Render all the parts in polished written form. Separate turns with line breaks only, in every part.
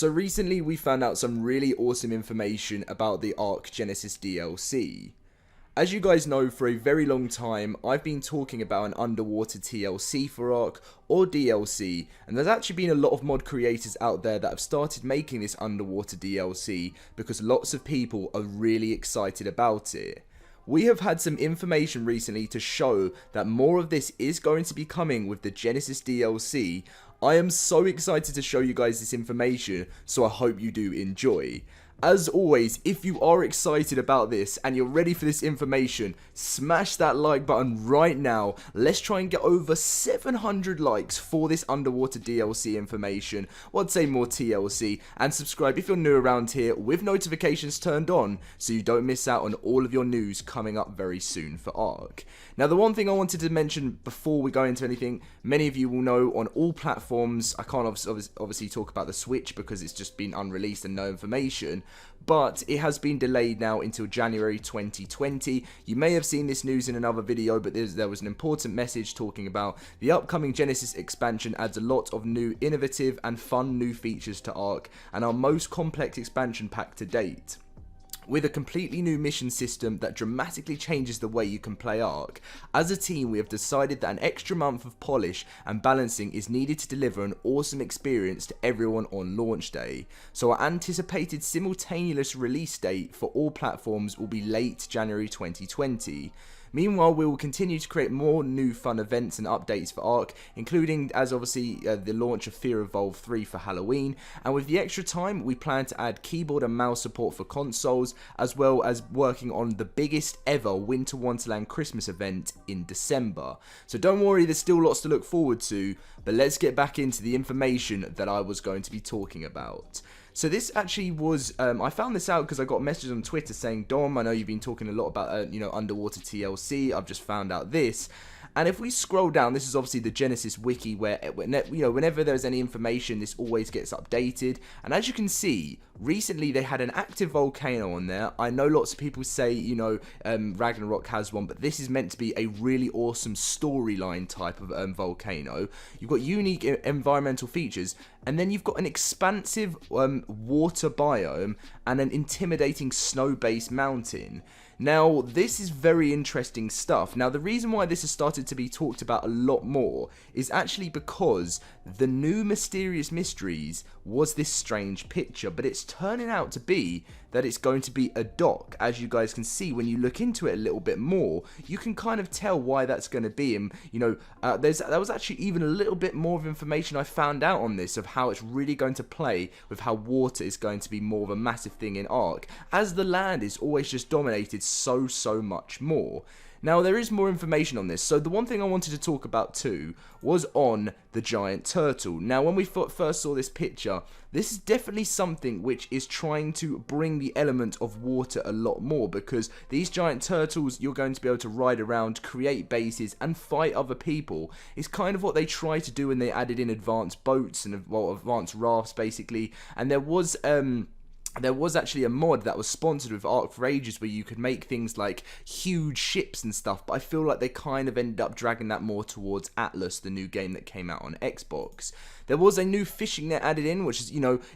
So recently we found out some really awesome information about the ARK Genesis DLC. As you guys know, for a very long time, I've been talking about an underwater TLC for ARK, or DLC, and there's actually been a lot of mod creators out there that have started making this underwater DLC because lots of people are really excited about it. We have had some information recently to show that more of this is going to be coming with the Genesis DLC. I am so excited to show you guys this information, so I hope you do enjoy. As always, if you are excited about this and you're ready for this information, smash that like button right now. Let's try and get over 700 likes for this underwater DLC information, or I'd say more TLC, and subscribe if you're new around here with notifications turned on so you don't miss out on all of your news coming up very soon for ARK. Now, the one thing I wanted to mention before we go into anything, many of you will know on all platforms, I can't obviously talk about the Switch because it's just been unreleased and no information, but it has been delayed now until January 2020. You may have seen this news in another video, but there was an important message talking about the upcoming Genesis expansion adds a lot of new innovative and fun new features to ARK, and our most complex expansion pack to date, with a completely new mission system that dramatically changes the way you can play ARK. As a team, we have decided that an extra month of polish and balancing is needed to deliver an awesome experience to everyone on launch day. So our anticipated simultaneous release date for all platforms will be late January 2020. Meanwhile, we will continue to create more new fun events and updates for ARK, including as obviously the launch of Fear Evolved 3 for Halloween, and with the extra time we plan to add keyboard and mouse support for consoles, as well as working on the biggest ever Winter Wonderland Christmas event in December. So don't worry, there's still lots to look forward to, but let's get back into the information that I was going to be talking about. So this actually was, I found this out because I got messages on Twitter saying, Dom, I know you've been talking a lot about, underwater TLC, I've just found out this. And if we scroll down, this is obviously the Genesis wiki where, whenever there's any information, this always gets updated. And as you can see, recently they had an active volcano on there. I know lots of people say, Ragnarok has one, but this is meant to be a really awesome storyline type of volcano. You've got unique environmental features, and then you've got an expansive water biome and an intimidating snow-based mountain. Now, this is very interesting stuff. Now, the reason why this has started to be talked about a lot more is actually because the new mysterious mysteries was this strange picture, but it's turning out to be that it's going to be a dock. As you guys can see, when you look into it a little bit more, you can kind of tell why that's going to be. And, there was actually even a little bit more of information I found out on this of how it's really going to play with how water is going to be more of a massive thing in ARK, as the land is always just dominated so much more. Now, there is more information on this. So the one thing I wanted to talk about too was on the giant turtle. Now, when we first saw this picture, this is definitely something which is trying to bring the element of water a lot more, because these giant turtles, you're going to be able to ride around, create bases, and fight other people. It's kind of what they try to do when they added in advanced boats and advanced rafts, basically. And there was actually a mod that was sponsored with ARK for ages where you could make things like huge ships and stuff, but I feel like they kind of ended up dragging that more towards Atlas, the new game that came out on Xbox. There was a new fishing net added in, which is,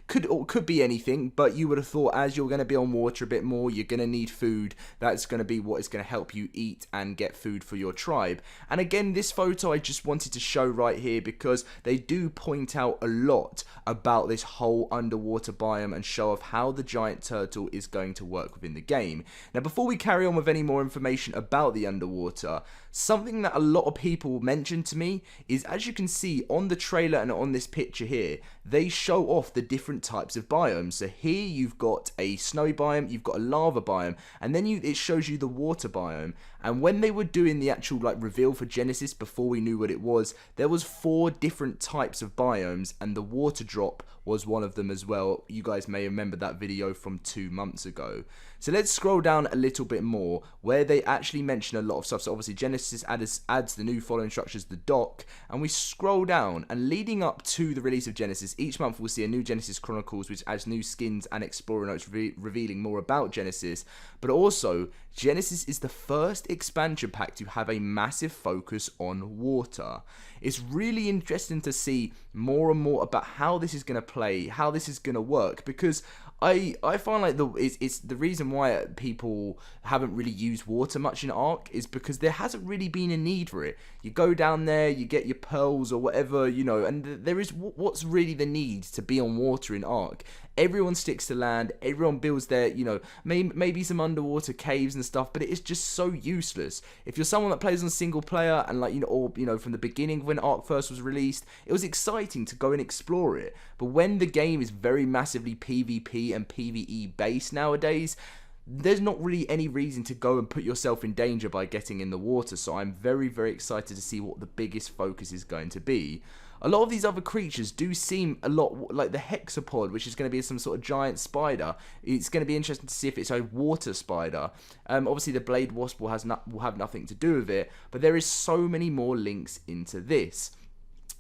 could be anything, but you would have thought as you're going to be on water a bit more, you're going to need food. That's going to be what is going to help you eat and get food for your tribe. And again, this photo I just wanted to show right here because they do point out a lot about this whole underwater biome and show off how the giant turtle is going to work within the game. Now, before we carry on with any more information about the underwater, something that a lot of people mentioned to me is, as you can see on the trailer and on this picture here, they show off the different types of biomes. So here you've got a snowy biome, you've got a lava biome, and then it shows you the water biome. And when they were doing the actual reveal for Genesis before we knew what it was, there was 4 different types of biomes, and the water drop was one of them as well. You guys may remember that video from 2 months ago. So let's scroll down a little bit more, where they actually mention a lot of stuff. So obviously Genesis adds the new following structures, the dock, and we scroll down, and leading up to the release of Genesis, each month we'll see a new Genesis Chronicles, which adds new skins and explorer notes revealing more about Genesis. But also, Genesis is the first expansion pack to have a massive focus on water. It's really interesting to see more and more about how this is going to play, how this is going to work, because I find like it's the reason why people haven't really used water much in ARK is because there hasn't really been a need for it. You go down there, you get your pearls or whatever, you know, and there is what's really the need to be on water in ARK. Everyone sticks to land, everyone builds their, you know, maybe some underwater caves and stuff, but it is just so useless. If you're someone that plays on single player and like, you know, or, you know, from the beginning when ARK first was released, it was exciting to go and explore it. But when the game is very massively PvP and PvE based nowadays, there's not really any reason to go and put yourself in danger by getting in the water. So I'm very, very excited to see what the biggest focus is going to be. A lot of these other creatures do seem a lot like the hexapod, which is going to be some sort of giant spider. It's going to be interesting to see if it's a water spider. Obviously, the blade wasp will have nothing to do with it, but there is so many more links into this.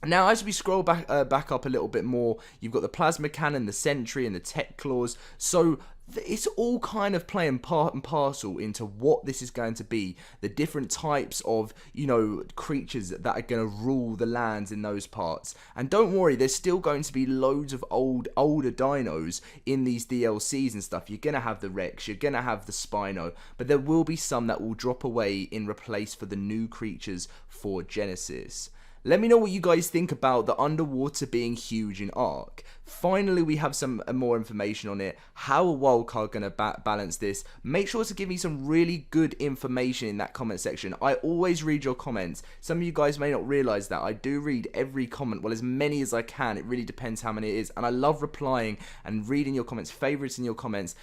Now, as we scroll back up a little bit more, you've got the plasma cannon, the sentry, and the tech claws. So it's all kind of playing part and parcel into what this is going to be. The different types of, you know, creatures that are going to rule the lands in those parts. And don't worry, there's still going to be loads of older dinos in these DLCs and stuff. You're going to have the Rex, you're going to have the Spino, but there will be some that will drop away in replace for the new creatures for Genesis. Let me know what you guys think about the underwater being huge in ARK. Finally, we have some more information on it. How are Wildcard going to balance this? Make sure to give me some really good information in that comment section. I always read your comments. Some of you guys may not realize that. I do read every comment, well, as many as I can. It really depends how many it is. And I love replying and reading your comments, favorites in your comments.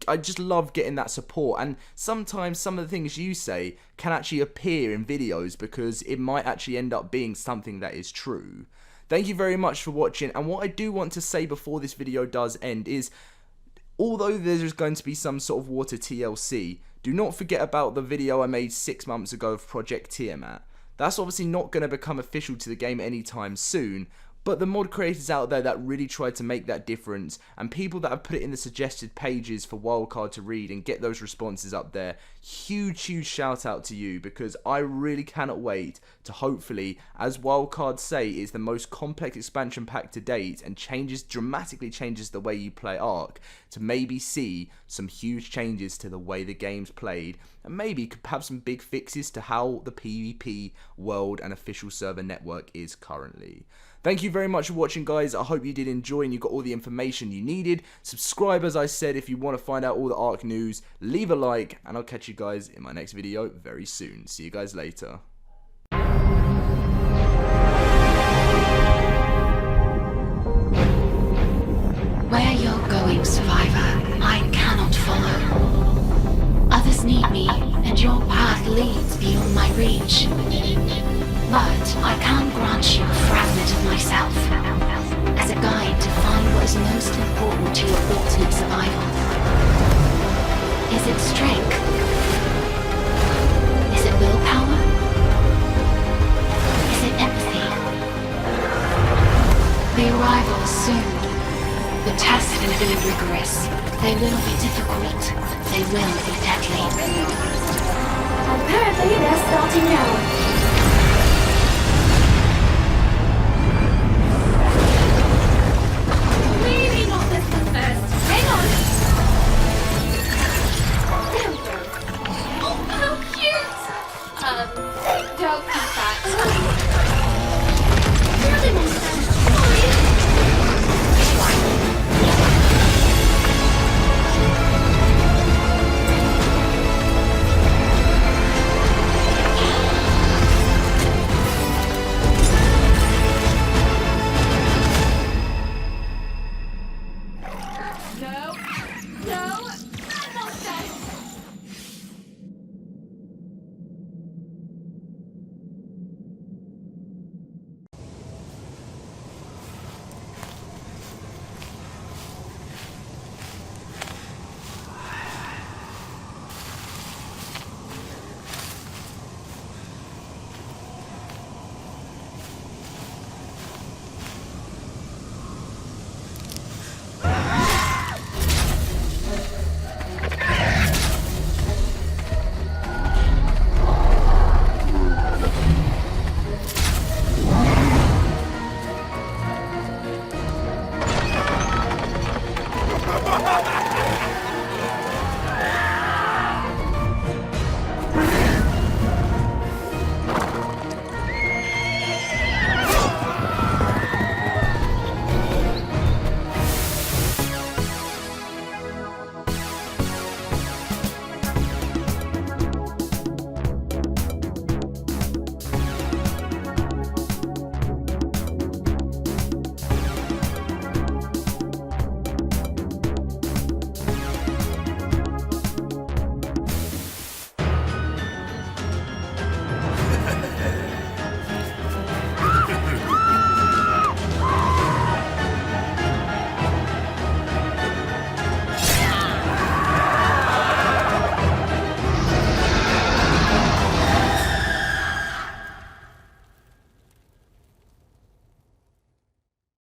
I just love getting that support. And sometimes some of the things you say can actually appear in videos because it might actually end up being something that is true. Thank you very much for watching, and what I do want to say before this video does end is, although there's going to be some sort of water TLC, do not forget about the video I made 6 months ago of Project Tiamat. That's obviously not going to become official to the game anytime soon, but the mod creators out there that really tried to make that difference, and people that have put it in the suggested pages for Wildcard to read and get those responses up there, huge shout out to you, because I really cannot wait to hopefully, as Wildcard say, is the most complex expansion pack to date and dramatically changes the way you play ARK, to maybe see some huge changes to the way the game's played, and maybe could have some big fixes to how the PvP world and official server network is currently. Thank you very much for watching, guys. I hope you did enjoy and you got all the information you needed. Subscribe, as I said, if you want to find out all the ARK news. Leave a like, and I'll catch you guys in my next video very soon. See you guys later.
Where you're going, survivor, I cannot follow. Others need me, and your path leads beyond my reach. But I can grant you a fragment of myself, as a guide to find what is most important to your ultimate survival. Is it strength? Is it willpower? Is it empathy? The arrival is soon. The tests will be rigorous. They will be difficult. They will be deadly.
Apparently they're starting now.